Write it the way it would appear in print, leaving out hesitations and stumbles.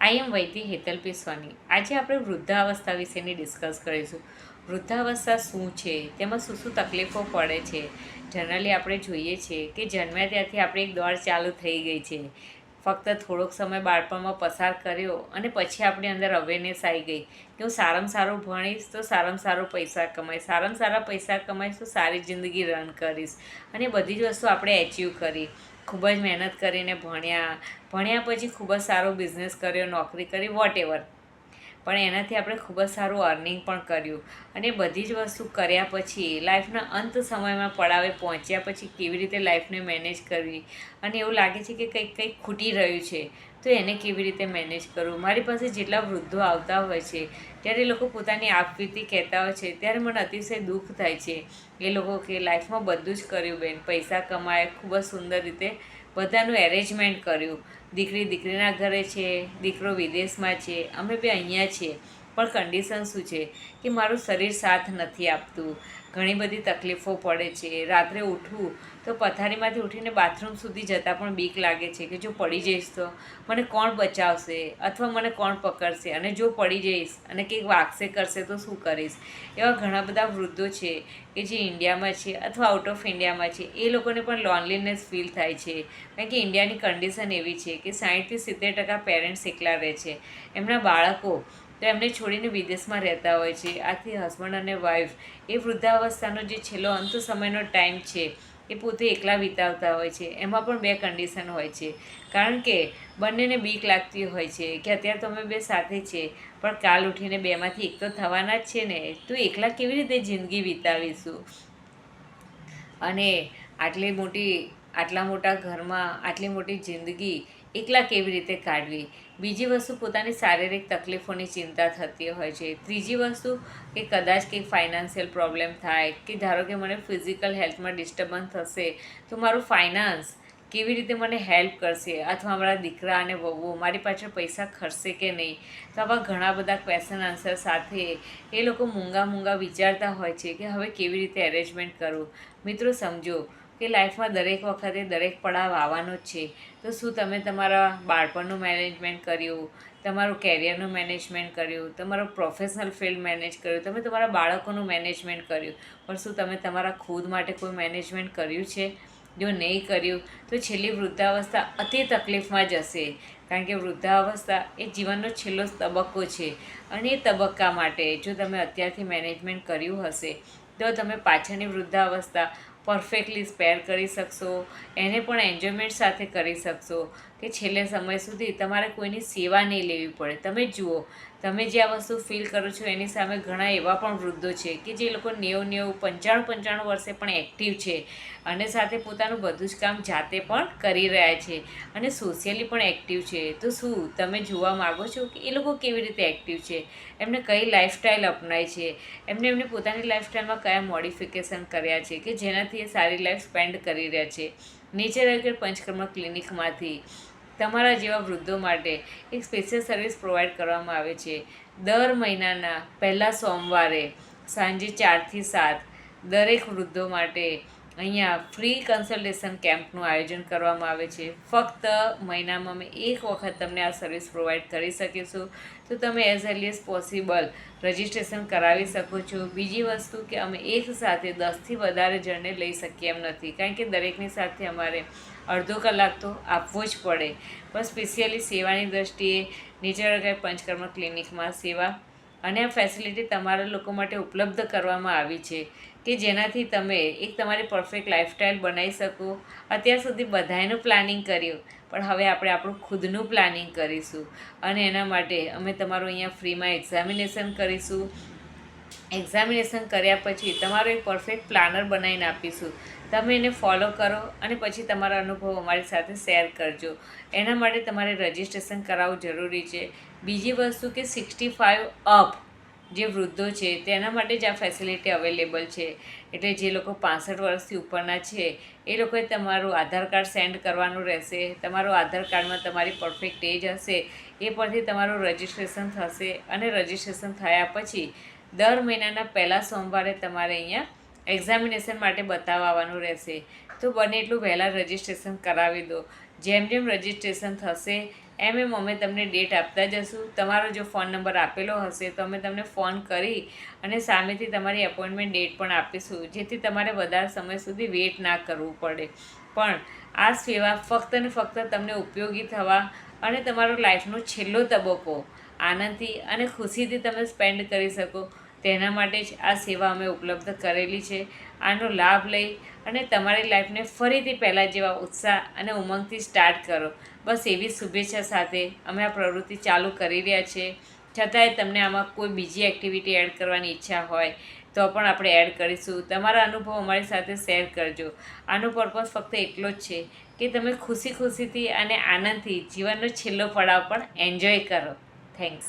આઈ એમ વૈતી હેતલ પેસવાની. આજે આપણે વૃદ્ધાવસ્થા વિશેની ડિસ્કસ કરીશું. વૃદ્ધાવસ્થા શું છે, તેમાં શું શું તકલીફો પડે છે. જનરલી આપણે જોઈએ છીએ કે જન્મ્યા ત્યારથી આપણે એક દોડ ચાલુ થઈ ગઈ છે. ફક્ત થોડોક સમય બાળપણમાં પસાર કર્યો અને પછી આપણી અંદર અવેરનેસ આવી ગઈ કે હું સારામાં સારું ભણીશ તો સારામાં સારું પૈસા કમાઈશ, સારામાં સારા પૈસા કમાઈશ તો સારી જિંદગી રન કરીશ. અને બધી જ વસ્તુ આપણે એચીવ કરી. ખૂબ જ મહેનત કરીને ભણ્યા પછી ખૂબ જ સારો બિઝનેસ કર્યો, નોકરી કરી, વોટ એવર. પણ એનાથી આપણે ખૂબ જ સારું અર્નિંગ પણ કર્યું. અને બધી જ વસ્તુ કર્યા પછી લાઈફના અંત સમયમાં પડાવે પહોંચ્યા પછી કેવી રીતે લાઈફને મેનેજ કરવી, અને એવું લાગે છે કે કંઈક ખૂટી રહ્યું છે તો એને કેવી રીતે મેનેજ કરવું. મારી પાસે જેટલા વૃદ્ધો આવતા હોય છે ત્યારે એ લોકો પોતાની આપવીતી કહેતા હોય છે ત્યારે મને અતિશય દુઃખ થાય છે. એ લોકો કે લાઈફમાં બધું જ કર્યું બેન, પૈસા કમાયા, ખૂબ જ સુંદર રીતે બધાનું એરેન્જમેન્ટ કર્યું. દીકરીના ઘરે છે, દીકરો વિદેશમાં છે, અમે બે અહીંયા છીએ, પણ કન્ડિશન શું છે કે મારું શરીર સાથ નથી આપતું. ઘણી બધી તકલીફો પડે છે. રાત્રે ઉઠવું તો પથારીમાંથી ઉઠીને બાથરૂમ સુધી જતાં પણ બીક લાગે છે કે જો પડી જઈશ તો મને કોણ બચાવશે અથવા મને કોણ પકડશે, અને જો પડી જઈશ અને કંઈક વાગશે કરશે તો શું કરીશ. એવા ઘણા બધા વૃદ્ધો છે કે જે ઇન્ડિયામાં છે અથવા આઉટ ઓફ ઇન્ડિયામાં છે. એ લોકોને પણ લોનલીનેસ ફીલ થાય છે, કારણ કે ઇન્ડિયાની કન્ડિશન એવી છે કે 60-70% પેરેન્ટ્સ એકલા રહે છે. એમના બાળકો તો એમને છોડીને વિદેશમાં રહેતા હોય છે. આથી હસબન્ડ અને વાઈફ એ વૃદ્ધાવસ્થાનો જે છેલ્લો અંત સમયનો ટાઈમ છે એ પોતે એકલા વિતાવતા હોય છે. એમાં પણ બે કન્ડિશન હોય છે, કારણ કે બંનેને બીક લાગતી હોય છે કે અત્યારે તો અમે બે સાથે છે પણ કાલ ઉઠીને બેમાંથી એક તો થવાના જ છે ને, તો એકલા કેવી રીતે જિંદગી વિતાવીશું. અને આટલા મોટા ઘરમાં આટલી મોટી જિંદગી એકલા કેવી રીતે કાઢવી. બીજી વસ્તુ પોતાની શારીરિક તકલીફોની ચિંતા થતી હોય છે. ત્રીજી વસ્તુ કે કદાચ કંઈક ફાઇનાન્શિયલ પ્રોબ્લેમ થાય, કે ધારો કે મને ફિઝિકલ હેલ્થમાં ડિસ્ટર્બન્સ થશે તો મારું ફાઇનાન્સ કેવી રીતે મને હેલ્પ કરશે, અથવા મારા દીકરા અને વહુઓ મારી પાછળ પૈસા ખર્ચશે કે નહીં. તો આવા ઘણા બધા ક્વેશ્ચન આન્સર સાથે એ લોકો મૂંગા વિચારતા હોય છે કે હવે કેવી રીતે એરેન્જમેન્ટ કરવું. મિત્રો સમજો કે લાઈફમાં દરેક વખતે દરેક પડાવ આવવાનો જ છે. તો શું તમે તમારા બાળપણનું મેનેજમેન્ટ કર્યું, તમારું કેરિયરનું મેનેજમેન્ટ કર્યું, તમારું પ્રોફેશનલ ફિલ્ડ મેનેજ કર્યું, તમે તમારા બાળકોનું મેનેજમેન્ટ કર્યું, પણ શું તમે તમારા ખુદ માટે કોઈ મેનેજમેન્ટ કર્યું છે? જો નહીં કર્યું તો છેલ્લી વૃદ્ધાવસ્થા અતિ તકલીફમાં જશે, કારણ કે વૃદ્ધાવસ્થા એ જીવનનો છેલ્લો તબક્કો છે. અને એ તબક્કા માટે જો તમે અત્યારથી મેનેજમેન્ટ કર્યું હશે તો તમે પાછળની વૃદ્ધાવસ્થા પરફેક્ટલી સ્પેર કરી શકશો, એને પણ એન્જોયમેન્ટ સાથે કરી શકશો, કે છેલ્લે સમય સુધી તમારે કોઈની સેવા નહીં લેવી પડે. તમે જુઓ, તમે જે આ વસ્તુ ફીલ કરો છો એની સામે ઘણા એવા પણ વૃદ્ધો છે કે જે લોકો 90-95 વર્ષે પણ એક્ટિવ છે, અને સાથે પોતાનું બધું જ કામ જાતે પણ કરી રહ્યા છે, અને સોશિયલી પણ એક્ટિવ છે. તો શું તમે જોવા માગો છો કે એ લોકો કેવી રીતે એક્ટિવ છે, એમને કઈ લાઈફસ્ટાઈલ અપનાય છે, એમની પોતાની લાઈફસ્ટાઈલમાં કયા મોડિફિકેશન કર્યા છે કે જેનાથી એ સારી લાઈફ સ્પેન્ડ કરી રહ્યા છે. નેચર એગ્રી પંચકર્મ ક્લિનિકમાંથી તમારા જેવા વૃદ્ધો માટે એક સ્પેશિયલ સર્વિસ પ્રોવાઈડ કરવામાં આવે છે. દર મહિનાના પહેલા સોમવારે સાંજે 4 થી 7 દરેક વૃદ્ધો માટે અહીંયા ફ્રી કન્સલ્ટેશન કેમ્પનું આયોજન કરવામાં આવે છે. ફક્ત મહિનામાં અમે એક વખત તમને આ સર્વિસ પ્રોવાઈડ કરી શકીશું. તો તમે as early as possible registration કરાવી શકો છો. બીજી વસ્તુ કે અમે એક સાથે 10થી વધારે જણને લઈ શકીએ એમ નથી, કારણ કે દરેકની સાથે અમારે અડધો કલાક તો આપવો જ પડે. પણ સ્પેશિયલી સેવાની દ્રષ્ટિએ નેચર પંચકર્મ ક્લિનિકમાં સેવા અને આ ફેસિલિટી તમારા લોકો માટે ઉપલબ્ધ કરવામાં આવી છે કે જેનાથી તમે એક તમારી પરફેક્ટ લાઈફસ્ટાઈલ બનાવી શકો. અત્યાર સુધી બધાયનું પ્લાનિંગ કર્યું, પણ હવે આપણે આપણું ખુદનું પ્લાનિંગ કરીશું, અને એના માટે અમે તમારું અહીંયા ફ્રીમાં એક્ઝામિનેશન કરીશું. એક્ઝામિનેશન કર્યા પછી તમારો એક પરફેક્ટ પ્લાનર બનાવીને આપીશું. તમે એને ફોલો કરો અને પછી તમારા અનુભવો અમારી સાથે શેર કરજો. એના માટે તમારે રજિસ્ટ્રેશન કરાવવું જરૂરી છે. બીજી વસ્તુ કે 65 અપ જે વૃદ્ધો છે તેના માટે જ આ ફેસિલિટી અવેલેબલ છે. એટલે જે લોકો 65 વર્ષથી ઉપરના છે એ લોકોએ તમારું આધાર કાર્ડ સેન્ડ કરવાનું રહેશે. તમારું આધાર કાર્ડમાં તમારી પરફેક્ટ એજ હશે, એ પરથી તમારું રજિસ્ટ્રેશન થશે, અને રજિસ્ટ્રેશન થયા પછી દર મહિનાના પહેલા સોમવારે તમારે અહીંયા એક્ઝામિનેશન માટે બતાવવા આવવાનું રહેશે. તો બને એટલું વહેલા રજિસ્ટ્રેશન કરાવી દો. જેમ જેમ રજિસ્ટ્રેશન થશે અમે તમને ડેટ આપતા જશું. તમારો જો ફોન નંબર આપેલો હશે તો અમે તમને ફોન કરી અને સામેથી તમારી એપોઇન્ટમેન્ટ ડેટ પણ આપીશું, જેથી તમારે વધારે સમય સુધી વેઇટ ના કરવું પડે. પણ આ સેવા ફક્ત ને ફક્ત તમને ઉપયોગી થવા અને તમારો લાઈફનો છેલ્લો તબક્કો આનંદથી અને ખુશીથી તમે સ્પેન્ડ કરી શકો તેના માટે જ આ સેવા અમે ઉપલબ્ધ કરેલી છે. આનો લાભ લઈ અને તમારી લાઈફને ફરીથી પહેલાં જેવા ઉત્સાહ અને ઉમંગથી સ્ટાર્ટ કરો. બસ એવી શુભેચ્છા સાથે અમે આ પ્રવૃત્તિ ચાલુ કરી રહ્યા છીએ. છતાંય તમને આમાં કોઈ બીજી એક્ટિવિટી એડ કરવાની ઈચ્છા હોય તો પણ આપણે એડ કરીશું. તમારા અનુભવ અમારી સાથે શેર કરજો. આનો પર્પઝ ફક્ત એટલો જ છે કે તમે ખુશીથી અને આનંદથી જીવનનો છેલ્લો પડાવ પણ એન્જોય કરો. થેન્ક્સ.